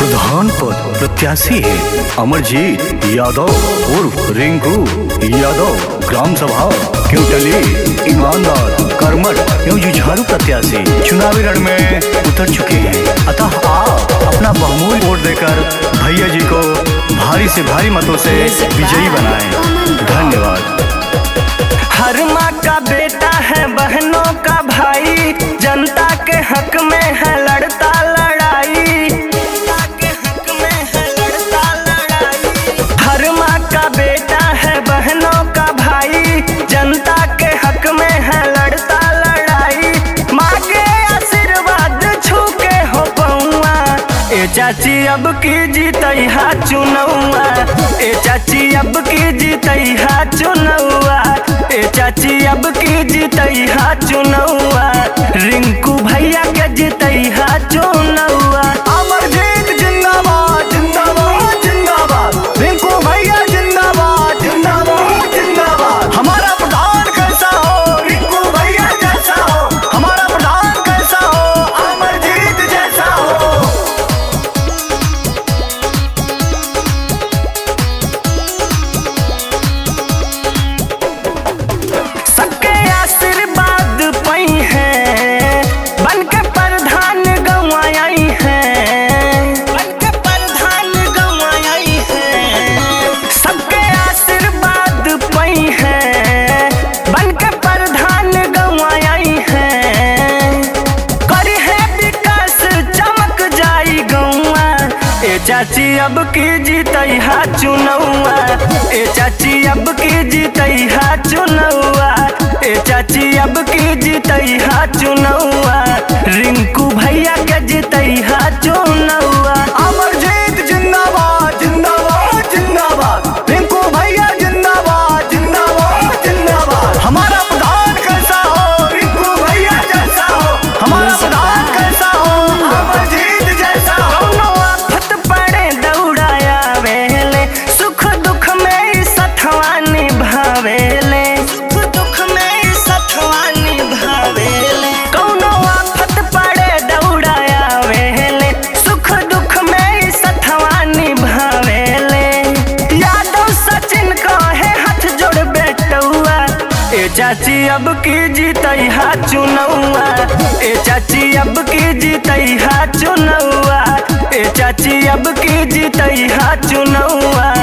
प्रधान पद प्रत्याशी है अमरजीत यादव उर्फ रिंकू यादव। ग्राम सभा क्योंटली ईमानदार कर्मठ एवं जुझारू प्रत्याशी चुनावी रण में उतर चुके हैं। अतः आप अपना बहुमूल्य वोट देकर भैया जी को भारी से भारी मतों से विजयी बनाएं। धन्यवाद। हर माँ का बेटा है, बहनों का भाई, जनता के हक में है लड़ता लड़ाई। हर माँ का बेटा है, बहनों का भाई, जनता के हक में है लड़ता लड़ाई। माँ के आशीर्वाद छू के हो पौआ, ए चाची अब की जीतई हा चुनौआ। ए चाची अब की जीतई हा चुनौआ। ए चाची अब की जीतई हा चुनौआ। रिंकू भैया के जीतई हा चुनौआ। अमरजीत जिंदाबाद जिंदाबाद जिंदाबाद। रिंकू भैया जिंदाबाद जिंदाबाद जिंदाबाद। हमारा प्रधान कैसा हो, रिंकू भैया जैसा हो। हमारा प्रधान कैसा हो, अमरजीत जैसा हो। सबके आशीर्वाद पई है, बन के प्रधान गंवाई है। बन के प्रधान गंवाई है। सबके आशीर्वाद पई है, बन के प्रधान गंवाई है। करी है विकास चमक जाई गौआ। ए चाची अब की जीतई हा चुनौआ। ए चाची अब की जीतई हा चुनौआ। ए चाची अब की जीतई हा चुनौआ। रिंकू भैया के जीतई हा चुनौआ। अमरजीत जिंदाबाद जिंदाबाद जिंदाबाद। रिंकू भैया जिंदाबाद जिंदाबाद जिंदाबाद। हमारा प्रधान कैसा हो, रिंकू भैया जैसा हो। हमारा प्रधान कैसा हो, अमरजीत जैसा हो। आफत पड़े दौड़ाया वेले, सुख दुख में सथवा निभावेले। सुख दुख में सथवा निभावेले। कौनो आफत पड़े दौड़ाया वेले, सुख दुख में सथवा निभावेले। यादव सचिन कहे हाथ जोड़ बेटौआ। ए चाची अब की जीतई हा चुनौआ। ए चाची अब की जीतई हा चुनौआ। ए चाची अब की जीतई हा चुनौआ।